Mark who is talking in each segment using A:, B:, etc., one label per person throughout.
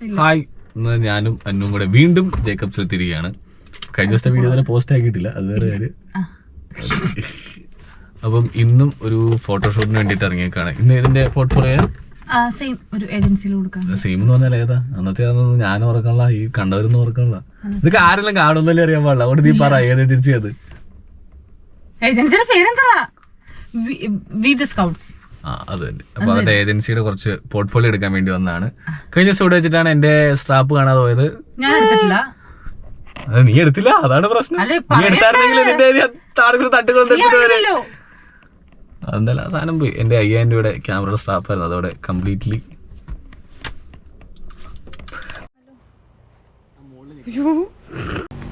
A: Hi, ഇന്ന് ഞാനും അന്നും കൂടെ വീണ്ടും ജേക്കബ്സിൽ തിരികെയാണ്. കഴിഞ്ഞ ദിവസത്തെ വീഡിയോ തന്നെ പോസ്റ്റ് ആക്കിയിട്ടില്ല, അത് വേറെ കാര്യം. അപ്പം ഇന്നും ഒരു ഫോട്ടോഷൂട്ടിന് വേണ്ടിയിട്ട് ഇറങ്ങിയേക്കാണ്. ഇന്ന് ഇതിന്റെ പോർട്ട്ഫോളിയോ
B: സെയിം ഒരു ഏജൻസിയിൽ കൊടുക്കാം.
A: സെയിം എന്ന് പറഞ്ഞാൽ ഏതാ? അന്നത്തെ ഞാനും ഓർക്കണില്ല, ഈ കണ്ടവരൊന്നും ഓർക്കണില്ല. ഇതൊക്കെ ആരെല്ലാം കാണുന്നല്ലേ അറിയാൻ പാടില്ല. അവിടെ നീ പറ ഏത് ഏജൻസി അത്?
B: ഏജൻസിയുടെ പേരെന്താ? സ്കൗട്ട്സ്.
A: അത് തന്നെ. അപ്പൊ അവരുടെ ഏജൻസിയുടെ കുറച്ച് പോർട്ട്ഫോളിയോ എടുക്കാൻ വേണ്ടി വന്നതാണ്. കഴിഞ്ഞ ദിവസം ഇവിടെ വെച്ചിട്ടാണ് എന്റെ സ്ട്രാപ്പ് കാണാതെ പോയത്.
B: ഞാൻ എടുത്തിട്ടില്ല.
A: അത് നീ എടുത്തില്ല, അതാണ് പ്രശ്നം. നീ എടുത്തായിരുന്നെങ്കിൽ തട്ടുകളോ അതെന്തല്ല സാധനം പോയി. എന്റെ 5000 രൂപയുടെ ക്യാമറയുടെ സ്ട്രാപ്പായിരുന്നു, അതോടെ കംപ്ലീറ്റ്ലി.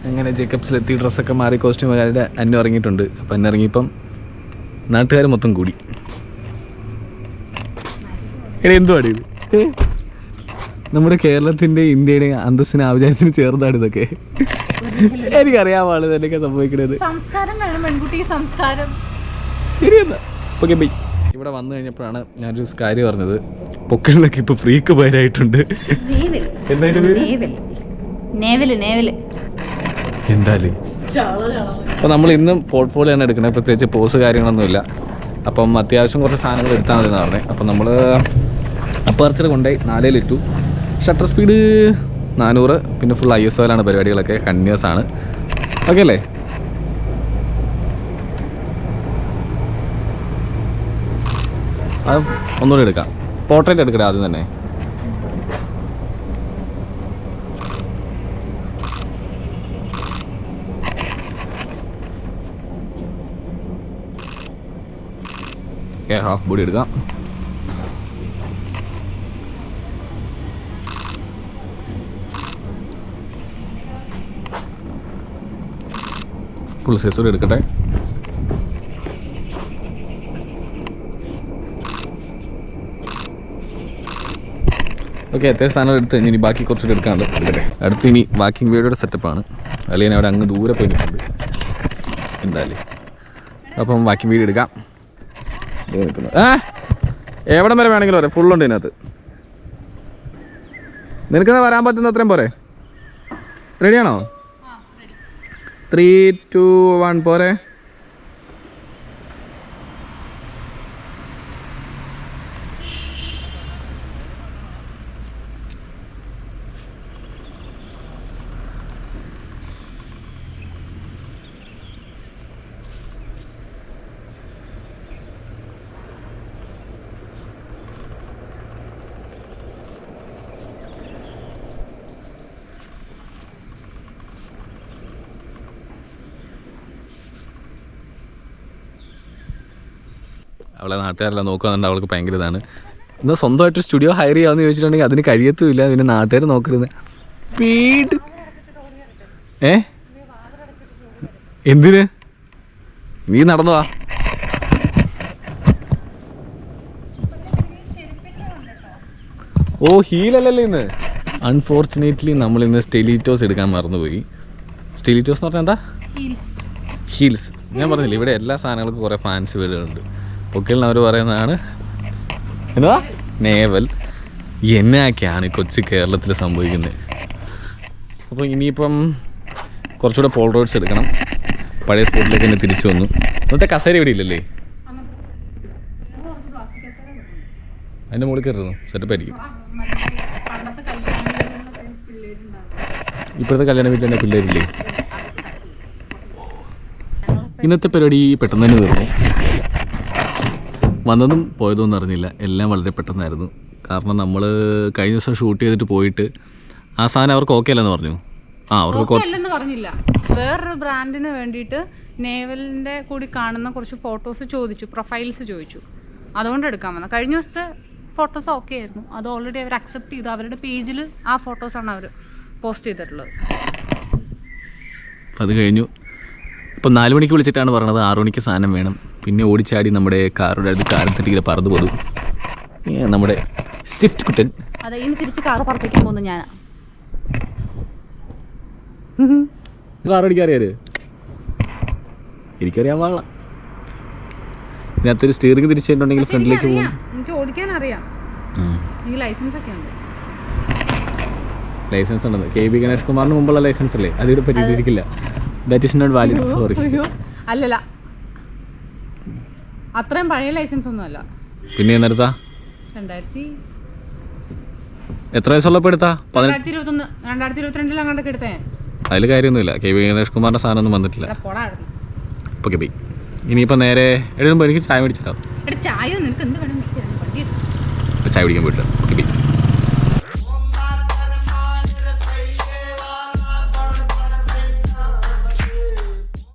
A: അങ്ങനെ ജേക്കബ്സിലെത്തി ഡ്രസ്സൊക്കെ മാറി കോസ്റ്റ്യൂം അന്നു ഇറങ്ങിയിട്ടുണ്ട്. അപ്പം അന്ന് ഇറങ്ങിയപ്പം നാട്ടുകാർ മൊത്തം കൂടി. എന്തുവാണ് ഇത്? നമ്മുടെ കേരളത്തിന്റെ ഇന്ത്യയുടെ അന്തസ്സിന് ആവശ്യത്തിന് ചേർന്നാണ് ഇതൊക്കെ. എനിക്കറിയാൻ പാടില്ല എന്നൊക്കെ സംഭവിക്കണത്.
B: സംസ്കാരം വേണം, പെൺകുട്ടി സംസ്കാരം.
A: ശരിയെന്നാ. Okay bye. ഇവിടെ വന്നു കഴിഞ്ഞപ്പോഴാണ് ഞാനൊരു കാര്യം പറഞ്ഞത്. പൊക്കളിലൊക്കെ ഇപ്പൊ ഫ്രീക്ക് പേരായിട്ടുണ്ട്. എന്തായാലും അപ്പൊ നമ്മൾ ഇന്നും പോർട്ട്ഫോളിയോ ആണ് എടുക്കണത്. പ്രത്യേകിച്ച് പോസ് കാര്യങ്ങളൊന്നുമില്ല. അപ്പം അത്യാവശ്യം കുറച്ച് സാധനങ്ങൾ എടുത്താൽ മതി എന്ന് പറഞ്ഞത്. അപ്പം നമ്മൾ അപ്പർച്ചർ കൊണ്ടുപോയി 4 ഇട്ടു. Shutter speed 400. പിന്നെ ഫുൾ ISO-ലാണ് പരിപാടികളൊക്കെ, കണ്ടിന്യൂസ് ആണ്. ഓക്കെ അല്ലേ? അത് ഒന്നുകൂടി എടുക്കാം. പോർട്രേറ്റ് എടുക്കട്ടെ ആദ്യം തന്നെ. ഹാഫ് ബോഡി എടുക്കാം. ഫുൾ സൈസ് കൂടി എടുക്കട്ടെ. ഓക്കെ, അത്യാവശ്യം സാധനങ്ങൾ എടുത്ത് ഇനി ബാക്കി കുറച്ചുകൂടി എടുക്കാനുണ്ട്. എടുക്കട്ടെ. അടുത്ത് ഇനി വാക്കിംഗ് വേയുടെ സെറ്റപ്പാണ്. അല്ലെങ്കിൽ അവിടെ അങ്ങ് ദൂരെ പോയി നിൽക്കുന്നുണ്ട് എന്തായാലും. അപ്പം വാക്കിംഗ് വീഡിയോ എടുക്കാം. എവിടം വരെ വേണമെങ്കിലും പറയാം, ഫുള്ളുണ്ട് ഇതിനകത്ത്. നിനക്ക് വരാൻ പറ്റുന്ന അത്രയും പോരെ? റെഡിയാണോ? 3, 2, 1 പോരെ? അവളെ നാട്ടുകാരെല്ലാം നോക്കുന്നുണ്ട്. അവൾക്ക് ഭയങ്കര ഇതാണ്. എന്നാൽ സ്വന്തമായിട്ട് സ്റ്റുഡിയോ ഹയർ ചെയ്യാമെന്ന് ചോദിച്ചിട്ടുണ്ടെങ്കിൽ അതിന് കഴിയത്തുമില്ല. പിന്നെ നാട്ടുകാർ നോക്കരുത്. വീട് എന്തിന്? നീ നടന്നു വാ. ഓ, ഹീലല്ലല്ലേ ഇന്ന്? അൺഫോർച്ചുനേറ്റ്ലി നമ്മളിന്ന് സ്റ്റെലിറ്റോസ് എടുക്കാൻ മറന്നുപോയി. സ്റ്റെലിറ്റോസ് എന്ന് പറഞ്ഞാൽ എന്താ? ഹീൽസ്. ഞാൻ പറഞ്ഞില്ലേ, ഇവിടെ എല്ലാ സാധനങ്ങൾക്കും കുറേ ഫാൻസി വീടുകളുണ്ട്. പൊക്കിലിന് അവർ പറയുന്നതാണ് എന്താ നേവൽ. എന്നൊക്കെയാണ് കൊച്ചു കേരളത്തിൽ സംഭവിക്കുന്നത്. അപ്പോൾ ഇനിയിപ്പം കുറച്ചുകൂടെ പോൾറോയിഡ്സ് എടുക്കണം. പഴയ സ്പോട്ടിലേക്ക് തന്നെ തിരിച്ചു വന്നു. ഇന്നത്തെ കസേര ഇവിടെ ഇല്ലല്ലേ? അതിൻ്റെ മുകളിൽ കയറുന്നു. സെറ്റപ്പായിരിക്കും. ഇപ്പോഴത്തെ കല്യാണ വീട്ടിൽ തന്നെ പിള്ളേരില്ലേ? ഇന്നത്തെ പരിപാടി പെട്ടെന്ന് തന്നെ തീർന്നു. വന്നതും പോയതൊന്നും അറിഞ്ഞില്ല. എല്ലാം വളരെ പെട്ടെന്നായിരുന്നു. കാരണം നമ്മൾ കഴിഞ്ഞ ദിവസം ഷൂട്ട് ചെയ്തിട്ട് പോയിട്ട് ആ സാധനം അവർക്ക് ഓക്കെ അല്ലെന്ന് പറഞ്ഞു. അവർക്ക്
B: അല്ലെന്ന് പറഞ്ഞില്ല. വേറൊരു ബ്രാൻഡിന് വേണ്ടിയിട്ട് നേവലിൻ്റെ കൂടി കാണുന്ന കുറച്ച് ഫോട്ടോസ് ചോദിച്ചു, പ്രൊഫൈൽസ് ചോദിച്ചു. അതുകൊണ്ട് എടുക്കാൻ വന്നത്. കഴിഞ്ഞ ദിവസത്തെ ഫോട്ടോസ് ഓക്കെ ആയിരുന്നു. അത് ഓൾറെഡി അവർ അക്സെപ്റ്റ് ചെയ്തു. അവരുടെ പേജിൽ ആ ഫോട്ടോസാണ് അവർ പോസ്റ്റ് ചെയ്തിട്ടുള്ളത്.
A: അത് കഴിഞ്ഞു. ഇപ്പം 4 മണിക്ക് വിളിച്ചിട്ടാണ് പറഞ്ഞത് 6 മണിക്ക് സാധനം വേണം. പിന്നെ ഓടിച്ചാടി നമ്മുടെ കാറുടെ അടുത്ത് കാരത്തിട്ടിങ്ങനെ പറന്നു പോലും. നമ്മുടെ സ്വിഫ്റ്റ് കുട്ടൻ.
B: അതെ, ഇനി തിരിച്ച് കാറ് പറപ്പിക്കാൻ പോകുന്നു ഞാൻ.
A: കാർ ഓടിക്കാറിയാര്? എനിക്കറിയാൻ പാടില്ല. ഇതിനകത്തൊരു സ്റ്റിയറിംഗ് തിരിച്ചിട്ടുണ്ടെങ്കിൽ ഫ്രണ്ടിലേക്ക് പോകും.
B: എനിക്ക് ഓടിക്കാൻ അറിയാം. എനിക്ക് ലൈസൻസ് ഒക്കെ ഉണ്ട്.
A: ലൈസൻസ് ഉണ്ടെന്ന്. KB ഗണേഷ് കുമാറിന് മുമ്പുള്ള ലൈസൻസ് അല്ലേ, അതിവിടെ പറ്റിയിട്ടിരിക്കില്ല. That is not valid for.
B: അല്ലല്ല, അത്രയും പഴയ ലൈസൻസ് ഒന്നും അല്ല.
A: പിന്നെ എന്നെടുത്താ?
B: 2000
A: എത്ര വയസ്സുള്ളപ്പോൾ എടുത്താ?
B: 2021 2022 അങ്ങോട്ടൊക്കെ എടുത്തേ.
A: അതിൽ കാര്യമൊന്നുമില്ല. KB ഗണേഷ് കുമാറിൻ്റെ സാധനമൊന്നും വന്നിട്ടില്ല. ഇപ്പോൾ KB ഇനിയിപ്പോൾ നേരെ എഴുതുമ്പോൾ എനിക്ക് ചായ മേടിച്ചിട്ടാവും.
B: ചായ നിനക്ക് എന്ത് വേണം?
A: ചായ കുടിക്കാൻ പോയിട്ടില്ല.